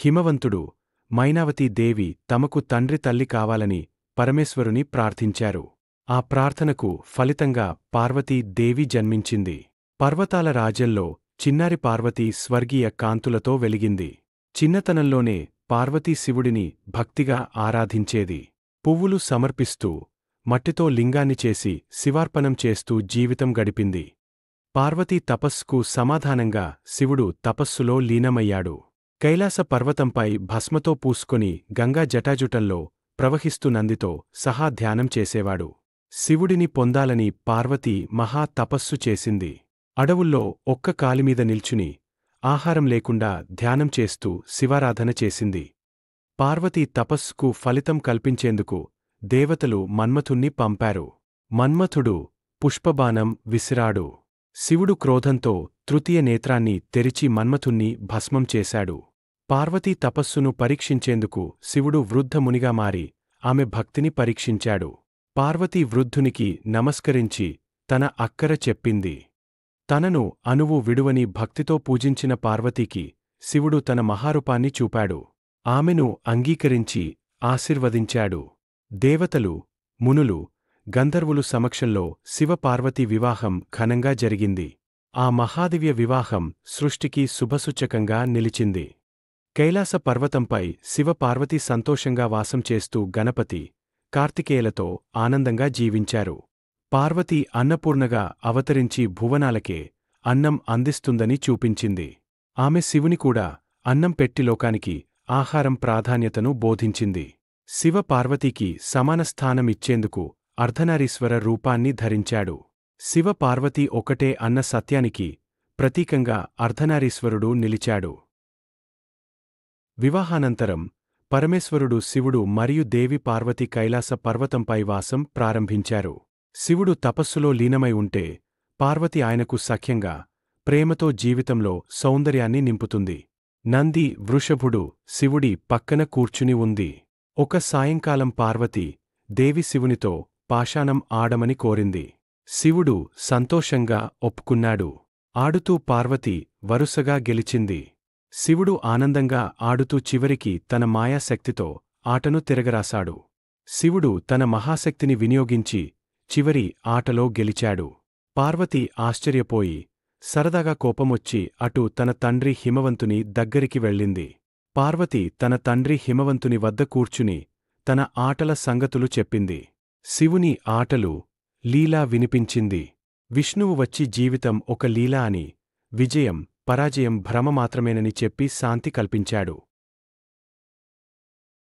హిమవంతుడు, మైనావతీ దేవి తమకు తండ్రి తల్లి కావాలని పరమేశ్వరుని ప్రార్థించారు. ఆ ప్రార్థనకు ఫలితంగా పార్వతీ దేవి జన్మించింది. పర్వతాల రాజ్యంలో చిన్నారి పార్వతీ స్వర్గీయ కాంతులతో వెలిగింది. చిన్నతనంలోనే పార్వతీ శివుడిని భక్తిగా ఆరాధించేది. పువ్వులు సమర్పిస్తూ, మట్టితో లింగాన్ని చేసి శివార్పణం చేస్తూ జీవితం గడిపింది. పార్వతీ తపస్సుకు సమాధానంగా శివుడు తపస్సులో లీనమయ్యాడు. కైలాస పర్వతంపై భస్మతో పూసుకొని గంగా జటాజుటంలో ప్రవహిస్తూ నందితో సహా ధ్యానం చేసేవాడు. శివుడిని పొందాలని పార్వతీ మహా తపస్సు చేసింది. అడవుల్లో ఒక్క కాలిమీద నిల్చుని ఆహారం లేకుండా ధ్యానం చేస్తూ శివారాధన చేసింది. పార్వతీ తపస్సుకు ఫలితం కల్పించేందుకు దేవతలు మన్మథుణ్ణి పంపారు. మన్మథుడు పుష్పబాణం విసిరాడు. శివుడు క్రోధంతో తృతీయ నేత్రాన్ని తెరిచి మన్మథుణ్ణి భస్మం చేశాడు. పార్వతీ తపస్సును పరీక్షించేందుకు శివుడు వృద్ధమునిగా మారి ఆమె భక్తిని పరీక్షించాడు. పార్వతీ వృద్ధునికి నమస్కరించి తన అక్కర చెప్పింది. తనను అణువు విడువని భక్తితో పూజించిన పార్వతీకి శివుడు తన మహారూపాన్ని చూపాడు. ఆమెను అంగీకరించి ఆశీర్వదించాడు. దేవతలు, మునులు, గంధర్వులు సమక్షంలో శివపార్వతీ వివాహం ఘనంగా జరిగింది. ఆ మహాదివ్య వివాహం సృష్టికి శుభసూచకంగా నిలిచింది. కైలాస పర్వతంపై శివపార్వతీ సంతోషంగా వాసం చేస్తూ గణపతి, కార్తికేయులతో ఆనందంగా జీవించారు. పార్వతీ అన్నపూర్ణగా అవతరించి భువనాలకే అన్నం అందిస్తుందని చూపించింది. ఆమె శివుని కూడా అన్నం పెట్టి లోకానికి ఆహారం ప్రాధాన్యతను బోధించింది. శివ పార్వతీకి సమాన స్థానం ఇచ్చేందుకు అర్ధనారీశ్వర రూపాన్ని ధరించాడు. శివ పార్వతీ ఒకటే అన్న సత్యానికి ప్రతీకంగా అర్ధనారీశ్వరుడు నిలిచాడు. వివాహానంతరం పరమేశ్వరుడు శివుడు మరియు దేవి పార్వతి కైలాస పర్వతంపై వాసం ప్రారంభించారు. శివుడు తపస్సులో లీనమై ఉంటే పార్వతి ఆయనకు సఖ్యంగా, ప్రేమతో జీవితంలో సౌందర్యాన్ని నింపుతుంది. నంది వృషభుడు శివుడి పక్కన కూర్చుని ఉంది. ఒక సాయంకాలం పార్వతి దేవి శివునితో పాషాణం ఆడమని కోరింది. శివుడు సంతోషంగా ఒప్పుకున్నాడు. ఆడుతూ పార్వతి వరుసగా గెలిచింది. శివుడు ఆనందంగా ఆడుతూ చివరికి తన మాయాశక్తితో ఆటను తిరగరాశాడు. శివుడు తన మహాశక్తిని వినియోగించి చివరి ఆటలో గెలిచాడు. పార్వతి ఆశ్చర్యపోయి సరదాగా కోపమొచ్చి అటు తన తండ్రి హిమవంతుని దగ్గరికి వెళ్ళింది. పార్వతి తన తండ్రి హిమవంతుని వద్ద కూర్చుని తన ఆటల సంగతులు చెప్పింది. శివుని ఆటలు, లీలా వినిపించింది. విష్ణువు వచ్చి జీవితం ఒక లీలా అని, విజయం, పరాజయం భ్రమ మాత్రమేనని చెప్పి శాంతి కల్పించాడు.